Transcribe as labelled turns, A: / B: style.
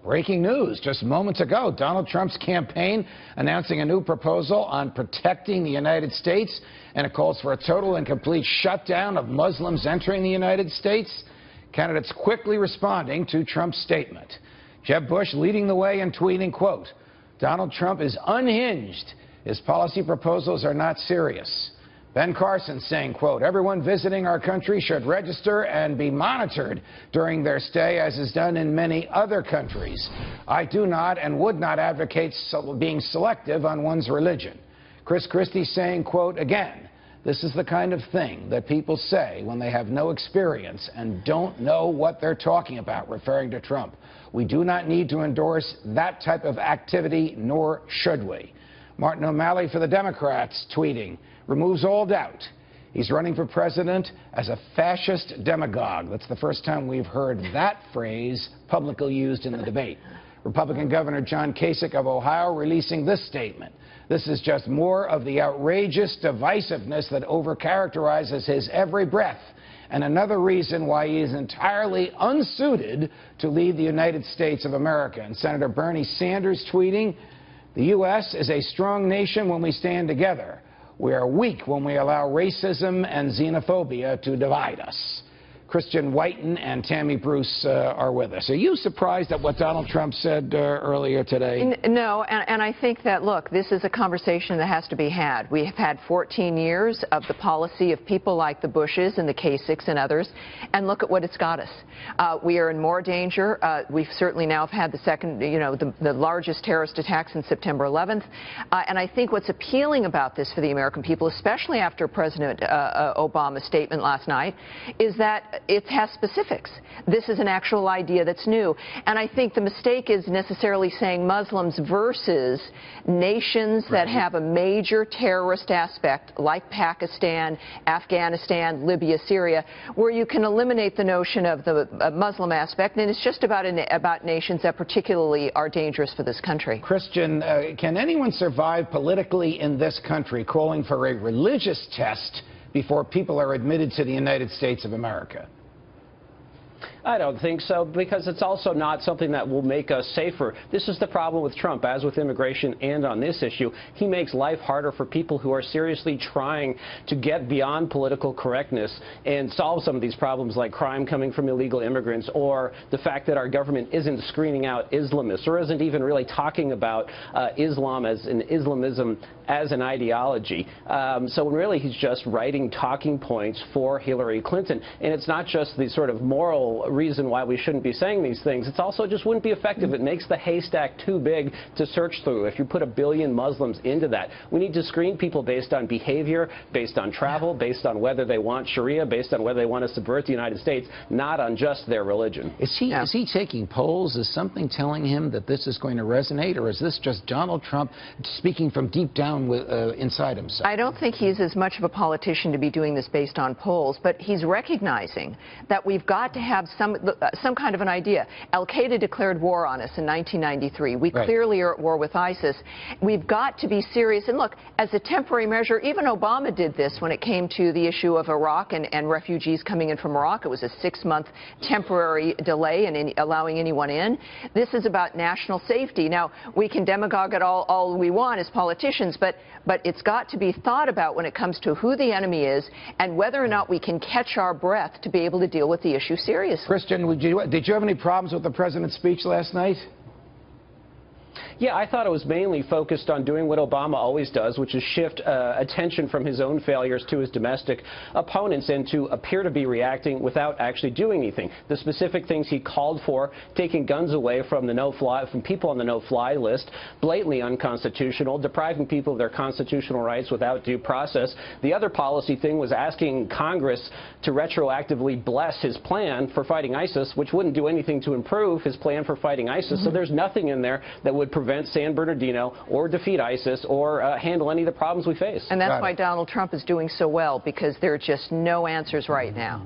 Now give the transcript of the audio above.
A: breaking news just moments ago. Donald Trump's campaign announcing a new proposal on protecting the United States, and it calls for a total and complete shutdown of Muslims entering the United States. Candidates quickly responding to Trump's statement. Jeb Bush leading the way and tweeting, quote, "Donald Trump is unhinged. His policy proposals are not serious." Ben Carson saying, quote, "Everyone visiting our country should register and be monitored during their stay, as is done in many other countries. I do not and would not advocate being selective on one's religion." Chris Christie saying, quote, "Again, this is the kind of thing that people say when they have no experience and don't know what they're talking about," referring to Trump. "We do not need to endorse that type of activity, nor should we." Martin O'Malley for the Democrats tweeting, "Removes all doubt. He's running for president as a fascist demagogue." That's the first time we've heard that phrase publicly used in the debate. Republican Governor John Kasich of Ohio releasing this statement. "This is just more of the outrageous divisiveness that overcharacterizes his every breath, and another reason why he is entirely unsuited to lead the United States of America." And Senator Bernie Sanders tweeting, "The U.S. is a strong nation when we stand together. We are weak when we allow racism and xenophobia to divide us." Christian Whiton and Tammy Bruce are with us. Are you surprised at what Donald Trump said earlier today?
B: No, and I think that, look, this is a conversation that has to be had. We have had 14 years of the policy of people like the Bushes and the Kasichs and others, and look at what it's got us. We are in more danger. We certainly now have had the second, the largest terrorist attacks in September 11th. And I think what's appealing about this for the American people, especially after President Obama's statement last night, is that it has specifics. This is an actual idea that's new. And I think the mistake is necessarily saying Muslims versus nations that have a major terrorist aspect, like Pakistan, Afghanistan, Libya, Syria, where you can eliminate the notion of the Muslim aspect, and it's just about nations that particularly are dangerous for this country.
A: Christian, can anyone survive politically in this country calling for a religious test before people are admitted to the United States of America?
C: I don't think so, because it's also not something that will make us safer. This is the problem with Trump, as with immigration and on this issue. He makes life harder for people who are seriously trying to get beyond political correctness and solve some of these problems, like crime coming from illegal immigrants, or the fact that our government isn't screening out Islamists, or isn't even really talking about Islam as an Islamism as an ideology. So really he's just writing talking points for Hillary Clinton. And it's not just the sort of moral reason why we shouldn't be saying these things. It's also just wouldn't be effective. It makes the haystack too big to search through if you put 1 billion Muslims into that. We need to screen people based on behavior, based on travel, based on whether they want Sharia, based on whether they want to subvert the United States, not on just their religion.
A: Is he taking polls? Is something telling him that this is going to resonate, or is this just Donald Trump speaking from deep down inside himself?
B: I don't think he's as much of a politician to be doing this based on polls, but he's recognizing that we've got to have some kind of an idea. Al-Qaeda declared war on us in 1993. We clearly are at war with ISIS. We've got to be serious. And look, as a temporary measure, even Obama did this when it came to the issue of Iraq and refugees coming in from Iraq. It was a 6-month temporary delay in allowing anyone in. This is about national safety. Now, we can demagogue it all we want as politicians, but it's got to be thought about when it comes to who the enemy is and whether or not we can catch our breath to be able to deal with the issue seriously.
A: Christian, did you have any problems with the president's speech last night?
C: Yeah, I thought it was mainly focused on doing what Obama always does, which is shift attention from his own failures to his domestic opponents, and to appear to be reacting without actually doing anything. The specific things he called for, taking guns away from from people on the no-fly list, blatantly unconstitutional, depriving people of their constitutional rights without due process. The other policy thing was asking Congress to retroactively bless his plan for fighting ISIS, which wouldn't do anything to improve his plan for fighting ISIS. So there's nothing in there that would prevent San Bernardino or defeat ISIS or handle any of the problems we face.
B: And that's why Donald Trump is doing so well, because there are just no answers right now.